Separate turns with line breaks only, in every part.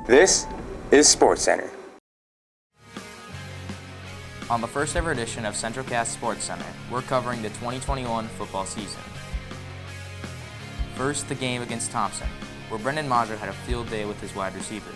This is SportsCenter.
On the first ever edition of CentralCast SportsCenter, we're covering the 2021 football season. First, the game against Thompson, where Brendan Maggio had a field day with his wide receivers.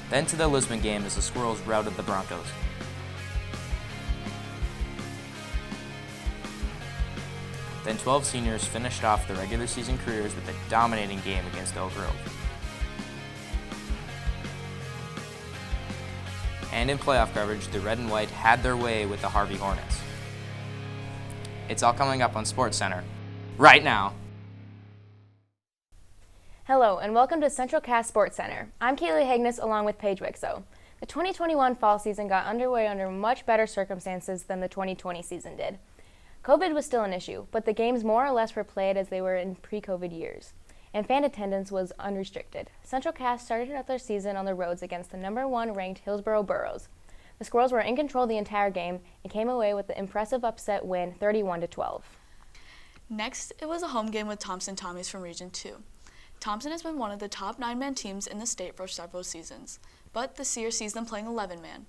Then to the Lisbon game as the Squirrels routed the Broncos. Then 12 seniors finished off their regular season careers with a dominating game against Elk Grove. And in playoff coverage, the Red and White had their way with the Harvey Hornets. It's all coming up on SportsCenter right now.
Hello and welcome to CentralCast SportsCenter. I'm Kaylee Hagness along with Paige Wixo. The 2021 fall season got underway under much better circumstances than the 2020 season did. COVID was still an issue, but the games more or less were played as they were in pre-COVID years, and fan attendance was unrestricted. CentralCast started out their season on the roads against the number 1 ranked Hillsboro Burros. The Squirrels were in control the entire game and came away with the impressive upset win 31-12.
Next, it was a home game with Thompson Tommies from Region 2. Thompson has been one of the top 9-man teams in the state for several seasons, but this year sees them playing 11-man.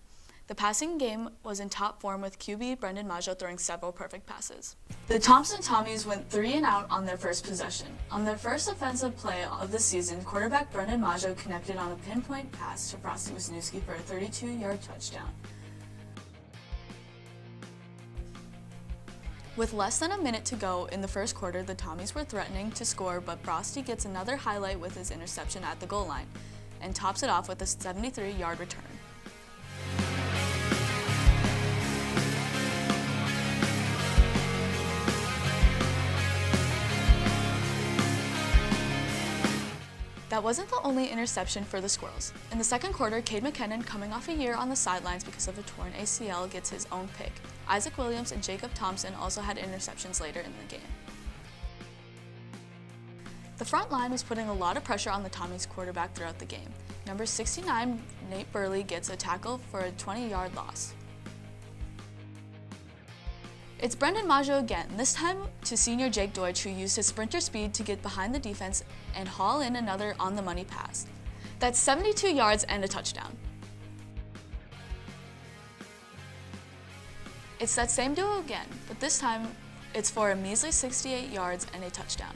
The passing game was in top form with QB Brendan Maggio throwing several perfect passes. The Thompson Tommies went 3 and out on their first possession. On their first offensive play of the season, quarterback Brendan Maggio connected on a pinpoint pass to Frosty Wisniewski for a 32-yard touchdown. With less than a minute to go in the first quarter, the Tommies were threatening to score, but Frosty gets another highlight with his interception at the goal line and tops it off with a 73-yard return. That wasn't the only interception for the Squirrels. In the second quarter, Cade McKinnon, coming off a year on the sidelines because of a torn ACL, gets his own pick. Isaac Williams and Jacob Thompson also had interceptions later in the game. The front line was putting a lot of pressure on the Tommies quarterback throughout the game. Number 69, Nate Burley, gets a tackle for a 20-yard loss. It's Brendan Maggio again, this time to senior Jake Deutsch, who used his sprinter speed to get behind the defense and haul in another on-the-money pass. That's 72 yards and a touchdown. It's that same duo again, but this time it's for a measly 68 yards and a touchdown.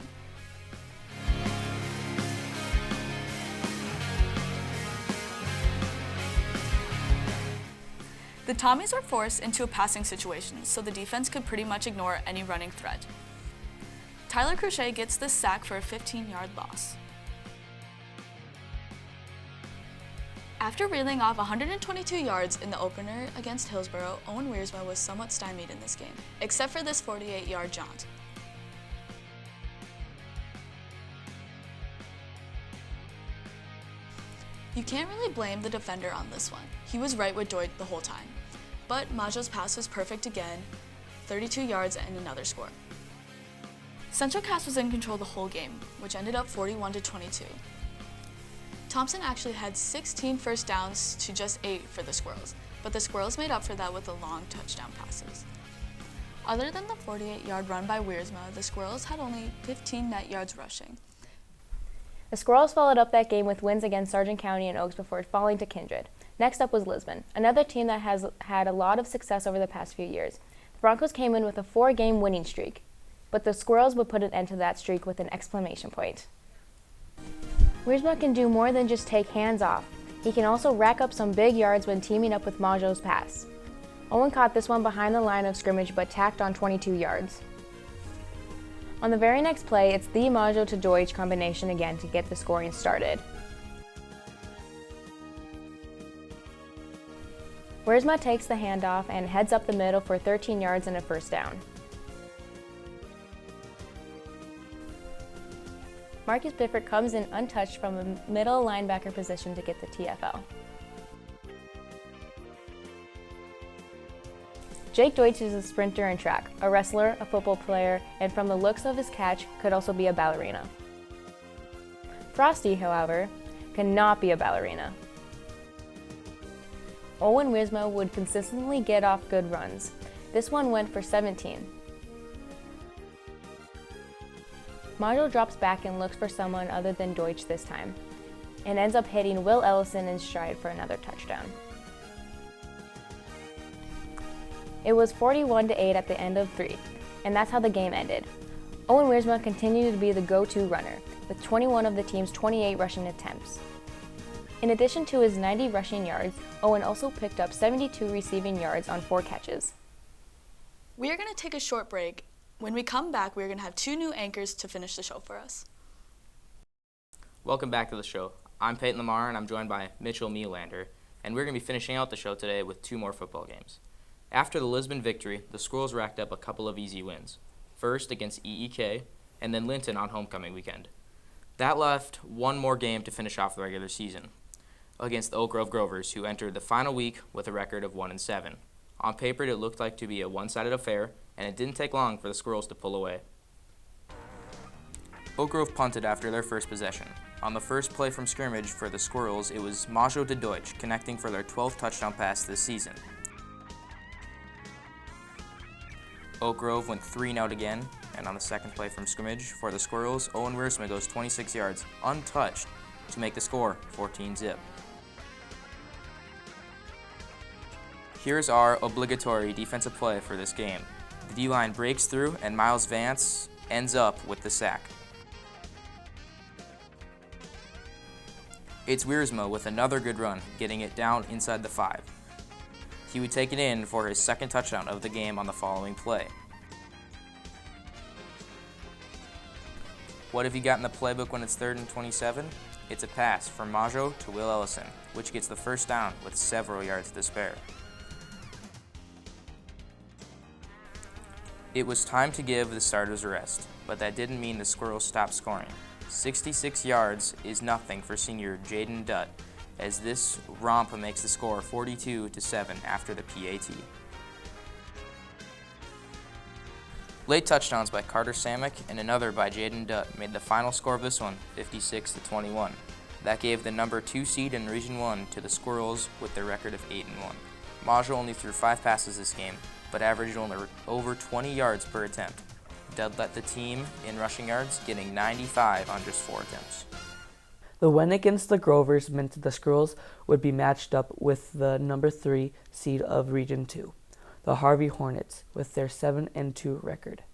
The Tommies were forced into a passing situation, so the defense could pretty much ignore any running threat. Tyler Crochet gets the sack for a 15-yard loss. After reeling off 122 yards in the opener against Hillsboro, Owen Wiersma was somewhat stymied in this game, except for this 48-yard jaunt. You can't really blame the defender on this one. He was right with Deutsch the whole time. But Maggio's pass was perfect again, 32 yards and another score. CentralCast was in control the whole game, which ended up 41-22. Thompson actually had 16 first downs to just 8 for the Squirrels, but the Squirrels made up for that with the long touchdown passes. Other than the 48-yard run by Wiersma, the Squirrels had only 15 net yards rushing.
The Squirrels followed up that game with wins against Sargent County and Oaks before falling to Kindred. Next up was Lisbon, another team that has had a lot of success over the past few years. The Broncos came in with a 4-game winning streak, but the Squirrels would put an end to that streak with an exclamation point. Wiersma can do more than just take hands off. He can also rack up some big yards when teaming up with Maggio's pass. Owen caught this one behind the line of scrimmage but tacked on 22 yards. On the very next play, it's the Maggio to Deutsch combination again to get the scoring started. Wiersma takes the handoff and heads up the middle for 13 yards and a first down. Marcus Bifford comes in untouched from a middle linebacker position to get the TFL. Jake Deutsch is a sprinter in track, a wrestler, a football player, and from the looks of his catch, could also be a ballerina. Frosty, however, cannot be a ballerina. Owen Wiersma would consistently get off good runs. This one went for 17. Majo drops back and looks for someone other than Deutsch this time, and ends up hitting Will Ellison in stride for another touchdown. It was 41-8 at the end of 3, and that's how the game ended. Owen Wiersma continued to be the go-to runner, with 21 of the team's 28 rushing attempts. In addition to his 90 rushing yards, Owen also picked up 72 receiving yards on 4 catches.
We are going to take a short break. When we come back, we are going to have 2 new anchors to finish the show for us.
Welcome back to the show. I'm Peyton Lemar, and I'm joined by Mitch Melander, and we're going to be finishing out the show today with 2 more football games. After the Lisbon victory, the Squirrels racked up a couple of easy wins. First against EEK, and then Linton on homecoming weekend. That left one more game to finish off the regular season, against the Oak Grove Grovers, who entered the final week with a record of 1-7. On paper, it looked like to be a one-sided affair, and it didn't take long for the Squirrels to pull away. Oak Grove punted after their first possession. On the first play from scrimmage for the Squirrels, it was Majo to Deutsch connecting for their 12th touchdown pass this season. Oak Grove went 3-0 again, and on the second play from scrimmage for the Squirrels, Owen Wiersma goes 26 yards untouched to make the score 14-0. Here's our obligatory defensive play for this game. The D-line breaks through, and Miles Vance ends up with the sack. It's Wiersma with another good run, getting it down inside the 5. He would take it in for his second touchdown of the game on the following play. What have you got in the playbook when it's 3rd and 27? It's a pass from Majo to Will Ellison, which gets the first down with several yards to spare. It was time to give the starters a rest, but that didn't mean the Squirrels stopped scoring. 66 yards is nothing for senior Jaden Dutt, as this romp makes the score 42-7 after the PAT. Late touchdowns by Carter Samick and another by Jaden Dutt made the final score of this one 56-21. That gave the number 2 seed in Region 1 to the Squirrels with their record of 8-1. Majo only threw 5 passes this game, but averaged only over 20 yards per attempt. Dutt led the team in rushing yards, getting 95 on just 4 attempts.
The win against the Grovers meant the Squirrels would be matched up with the number 3 seed of Region 2, the Harvey Hornets, with their 7-2 record.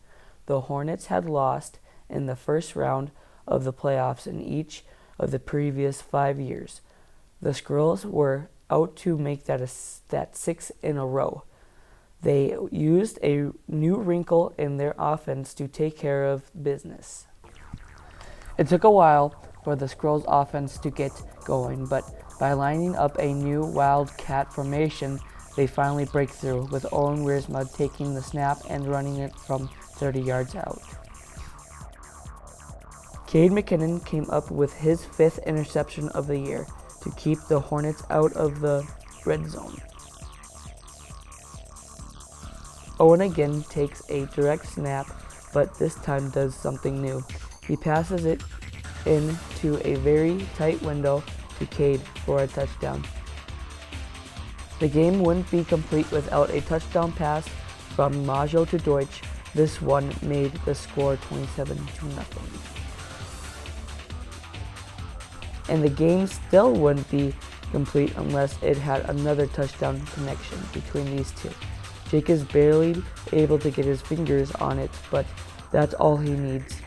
The Hornets had lost in the first round of the playoffs in each of the previous 5 years. The Squirrels were out to make that 6 in a row. They used a new wrinkle in their offense to take care of business. It took a while for the Squirrels offense to get going, but by lining up a new Wildcat formation, they finally break through, with Owen Wiersma taking the snap and running it from 30 yards out. Cade McKinnon came up with his 5th interception of the year to keep the Hornets out of the red zone. Owen again takes a direct snap, but this time does something new. He passes it into a very tight window to Cade for a touchdown. The game wouldn't be complete without a touchdown pass from Majo to Deutsch. This one made the score 27-0. And the game still wouldn't be complete unless it had another touchdown connection between these two. Jake is barely able to get his fingers on it, but that's all he needs.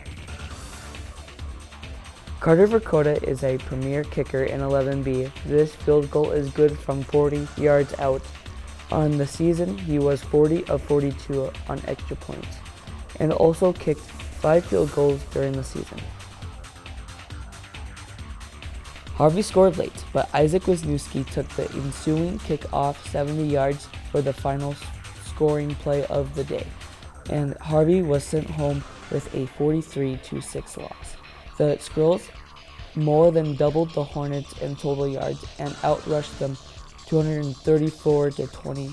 Carter Verkota is a premier kicker in 11B. This field goal is good from 40 yards out. On the season, he was 40 of 42 on extra points, and also kicked 5 field goals during the season. Harvey scored late, but Isaac Wisniewski took the ensuing kickoff 70 yards for the final scoring play of the day, and Harvey was sent home with a 43-6 loss. The Squirrels more than doubled the Hornets in total yards and outrushed them 234-20.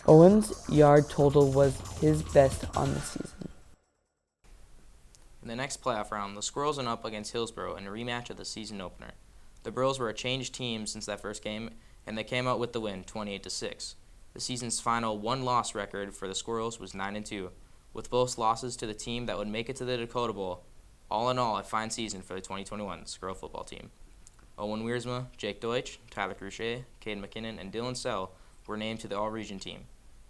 Owen's yard total was his best on the season.
In the next playoff round, the Squirrels went up against Hillsborough in a rematch of the season opener. The Burros were a changed team since that first game, and they came out with the win 28-6. The season's final one-loss record for the Squirrels was 9-2, with both losses to the team that would make it to the Dakota Bowl All in all, a fine season for the 2021 Squirrel football team. Owen Wiersma, Jake Deutsch, Tyler Cruchet, Caden McKinnon, and Dylan Sell were named to the all-region team.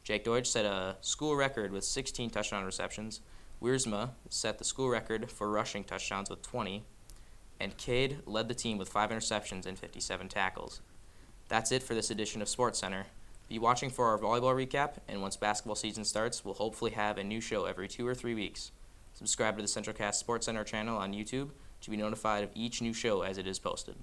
Jake Deutsch set a school record with 16 touchdown receptions. Wiersma set the school record for rushing touchdowns with 20. And Cade led the team with 5 interceptions and 57 tackles. That's it for this edition of SportsCenter. Be watching for our volleyball recap, and once basketball season starts, we'll hopefully have a new show every 2 or 3 weeks. Subscribe to the CentralCast SportsCenter channel on YouTube to be notified of each new show as it is posted.